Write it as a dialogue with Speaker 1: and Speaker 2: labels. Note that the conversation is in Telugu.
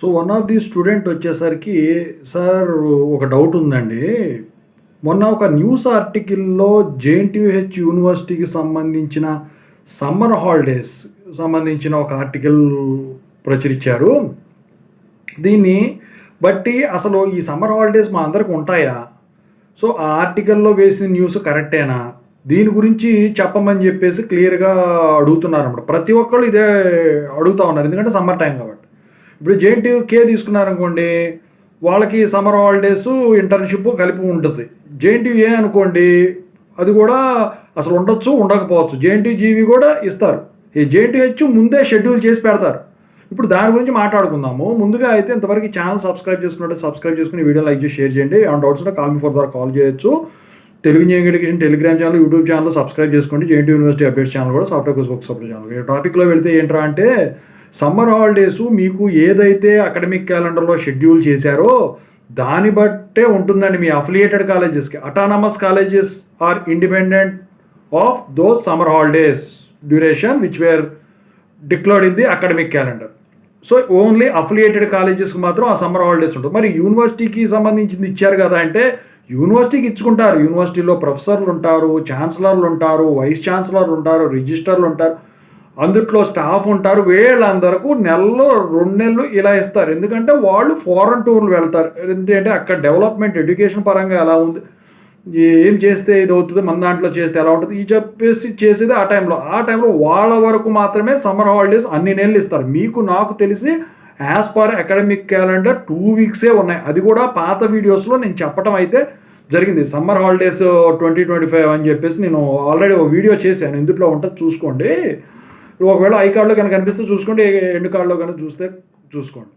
Speaker 1: So one of the student వచ్చేసరికి, సార్ ఒక డౌట్ ఉందండి. మొన్న ఒక న్యూస్ ఆర్టికల్‌లో జేఎన్‌టీయూహెచ్ యూనివర్సిటీకి సంబంధించిన సమ్మర్ హాలిడేస్ సంబంధించిన ఒక ఆర్టికల్ ప్రచురించారు. దీన్ని బట్టి అసలు ఈ సమ్మర్ హాలిడేస్ మా అందరికి ఉంటాయా? సో ఆ ఆర్టికల్‌లో వేసిన న్యూస్ కరెక్టేనా? దీని గురించి చెప్పమని చెప్పేసి క్లియర్‌గా అడుగుతున్నారన్నమాట. ప్రతి ఒక్కళ్ళు ఇదే అడుగుతా ఉన్నారు. ఎందుకంటే సమ్మర్ టైం కాబట్టి. ఇప్పుడు జేఎన్‌టీయూకే తీసుకున్నారనుకోండి, వాళ్ళకి సమ్మర్ హాలిడేసు, ఇంటర్న్‌షిప్ కలిపి ఉంటది. జేఎన్‌టీయూఏ అనుకోండి, అది కూడా అసలు ఉండొచ్చు, ఉండకపోవచ్చు. జేఎన్‌టీయూజీవీ కూడా ఇస్తారు. ఈ జేఎన్‌టీయూహెచ్ ముందే షెడ్యూల్ చేసి పెడతారు. ఇప్పుడు దాని గురించి మాట్లాడుకుందాము. ముందుగా అయితే ఇంతవరకు ఈ ఛానల్ సబ్స్క్రైబ్ చేసుకున్నట్టు సబ్స్క్రైబ్ చేసుకుని వీడియో లైక్ చేసి షేర్ చేయండి. ఏమైనా డౌట్స్ ఉంటే కాల్ మీ ఫర్ ద్వారా కాల్ చేయొచ్చు. Telugu engineering education Telegram channel, YouTube channel subscribe చేసుకోండి. జేఎన్‌టీయూ యూనివర్సిటీ అప్డేట్స్ ఛానల్ కూడా software course book separate channel. ఈ టాపిక్‌లో వెళ్తే ఏంట్రా అంటే, సమ్మర్ హాలిడేసు మీకు ఏదైతే అకాడమిక్ క్యాలెండర్‌లో షెడ్యూల్ చేశారో దాన్ని బట్టే ఉంటుందండి మీ అఫిలియేటెడ్ కాలేజెస్‌కి. Autonomous colleges are independent of those summer holidays duration which were declared in the academic calendar. So only affiliated కాలేజెస్కి మాత్రం ఆ సమ్మర్ హాలిడేస్ ఉంటుంది. మరి యూనివర్సిటీకి సంబంధించింది ఇచ్చారు కదా అంటే, యూనివర్సిటీకి ఇచ్చుకుంటారు. యూనివర్సిటీలో ప్రొఫెసర్లు ఉంటారు, ఛాన్సలర్లు ఉంటారు, వైస్ ఛాన్సలర్లు ఉంటారు, రిజిస్టర్లు ఉంటారు, అందుట్లో స్టాఫ్ ఉంటారు. వీళ్ళందరకు నెలలో 2 నెలలు ఇలా ఇస్తారు. ఎందుకంటే వాళ్ళు ఫారెన్ టూర్లు వెళ్తారు. ఏంటంటే అక్కడ డెవలప్మెంట్ ఎడ్యుకేషన్ పరంగా ఎలా ఉంది, ఏం చేస్తే ఇది అవుతుంది, మన దాంట్లో చేస్తే ఎలా ఉంటుంది, ఈ చెప్పేసి చేసేది ఆ టైంలో. ఆ టైంలో వాళ్ళ వరకు మాత్రమే సమ్మర్ హాలిడేస్ అన్ని నెలలు ఇస్తారు. మీకు నాకు తెలిసి యాజ్ పర్ అకాడమిక్ క్యాలెండర్ 2 వీక్సే ఉన్నాయి. అది కూడా పాత వీడియోస్లో నేను చెప్పడం అయితే జరిగింది. సమ్మర్ హాలిడేస్ 2025 అని చెప్పేసి నేను ఆల్రెడీ ఒక వీడియో చేశాను. ఇందులో ఉంటుంది, చూసుకోండి. ఒకవేళ ఐ కార్డ్లో కనుక కనిపిస్తే చూసుకోండి, ఎండ్ కార్డ్లో కనుక చూస్తే చూసుకోండి.